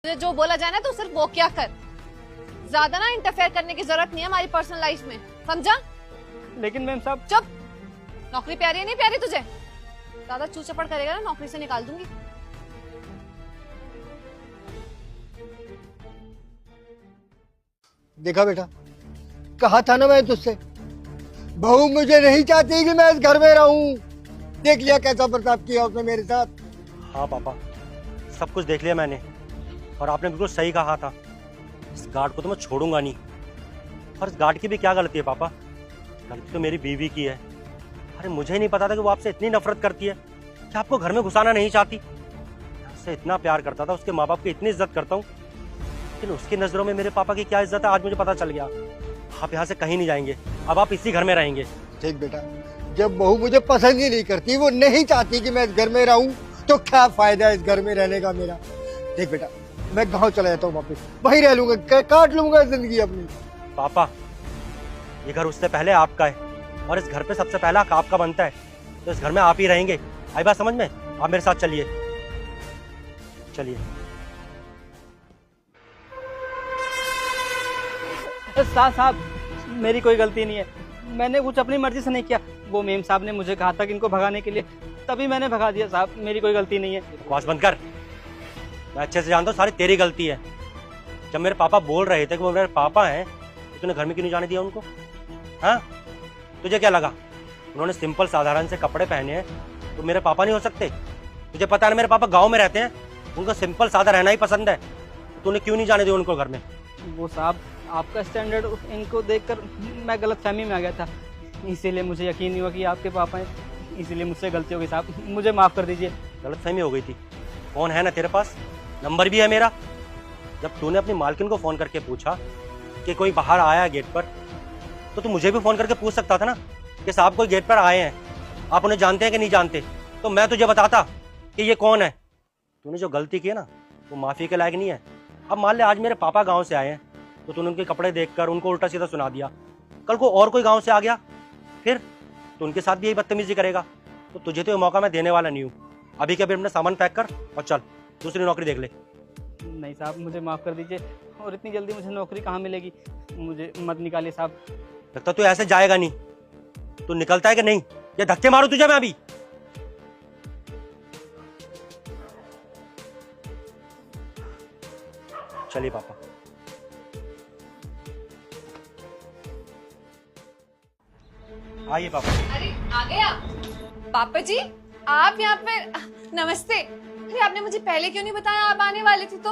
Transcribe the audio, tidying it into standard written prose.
तुझे जो बोला जाए ना तो सिर्फ वो क्या कर। ज्यादा ना इंटरफेयर करने की जरूरत नहीं है हमारी पर्सनल लाइफ में, समझा? लेकिन मैम साहब। चुप। नौकरी प्यारी है नहीं प्यारी तुझे? ज्यादा चू चपड़ करेगा ना नौकरी से निकाल दूंगी। देखा बेटा, कहा था ना मैं तुझसे, बहू मुझे नहीं चाहती कि मैं इस घर में रहूं। देख लिया कैसा बर्ताव किया उसने मेरे साथ। हाँ पापा, सब कुछ देख लिया मैंने, और आपने बिल्कुल सही कहा था। इस गार्ड को तो मैं छोड़ूंगा नहीं। और इस गार्ड की भी क्या गलती है पापा? गलती तो मेरी बीवी की है। अरे मुझे नहीं पता था कि वो आपसे इतनी नफरत करती है कि आपको घर में घुसाना नहीं चाहती। मैं उससे इतना प्यार करता था, उसके माँ बाप की इतनी इज्जत करता हूँ, लेकिन उसकी नजरों में मेरे पापा की क्या इज्जत है आज मुझे पता चल गया। आप यहाँ से कहीं नहीं जाएंगे, अब आप इसी घर में रहेंगे। ठीक बेटा, जब बहू मुझे पसंद ही नहीं करती, वो नहीं चाहती कि मैं इस घर में रहूं, तो क्या फायदा है इस घर में रहने का मेरा। देख बेटा, मैं गांव चला जाता हूँ वापस, वहीं रह लूंगा, काट लूंगा जिंदगी अपनी। पापा, ये घर उससे पहले आपका है, और इस घर पे सबसे पहला हक आपका बनता है, तो इस घर में आप ही रहेंगे। आई बात समझ में? आप मेरे साथ चलिए, चलिए। साहब, मेरी कोई गलती नहीं है। मैंने कुछ अपनी मर्जी से नहीं किया। वो मेम साहब ने मुझे कहा था कि इनको भगाने के लिए, तभी मैंने भगा दिया। साहब, मेरी कोई गलती नहीं है। बकवास बंद कर। मैं अच्छे से जानता हूँ सारी तेरी गलती है। जब मेरे पापा बोल रहे थे कि वो मेरे पापा हैं, तो तूने घर में क्यों नहीं जाने दिया उनको? हाँ, तुझे क्या लगा उन्होंने सिंपल साधारण से कपड़े पहने हैं तो मेरे पापा नहीं हो सकते? तुझे पता है ना मेरे पापा गाँव में रहते हैं, उनको सिंपल सादा रहना ही पसंद है। तूने क्यों नहीं जाने दिया उनको घर में? वो साहब, आपका स्टैंडर्ड इनको देखकर मैं गलत फहमी में आ गया था, इसीलिए मुझे यकीन नहीं हुआ कि आपके पापा हैं। इसीलिए मुझसे गलती हो गई साहब, मुझे माफ़ कर दीजिए। गलतफहमी हो गई थी? फोन है ना तेरे पास? नंबर भी है मेरा। जब तूने अपनी मालकिन को फोन करके पूछा कि कोई बाहर आया गेट पर, तो तू मुझे भी फोन करके पूछ सकता था ना कि साहब कोई गेट पर आए हैं, आप उन्हें जानते हैं कि नहीं जानते, तो मैं तुझे बताता कि ये कौन है। तूने जो गलती की है ना, वो माफी के लायक नहीं है। अब मान ले आज मेरे पापा गाँव से आए हैं, तो तूने उनके कपड़े देखकर उनको उल्टा सीधा सुना दिया। कल को और कोई गाँव से आ गया, फिर तो उनके साथ भी यही बदतमीजी करेगा। तो तुझे तो ये मौका मैं देने वाला नहीं हूँ। अभी के अभी अपना सामान पैक कर और चल, दूसरी नौकरी देख ले। नहीं साहब, मुझे माफ़ कर दीजिए, और इतनी जल्दी मुझे नौकरी कहाँ मिलेगी? मुझे मत निकालिए साहब। लगता तू ऐसे जाएगा नहीं। तू निकलता है कि नहीं, या धक्के मारू तुझे मैं अभी? चलिए पापा। आइए पापा। अरे आ गए आप? पापा जी, आप यहाँ पर? नमस्ते। अरे आपने मुझे पहले क्यों नहीं बताया आप आने वाले थे? तो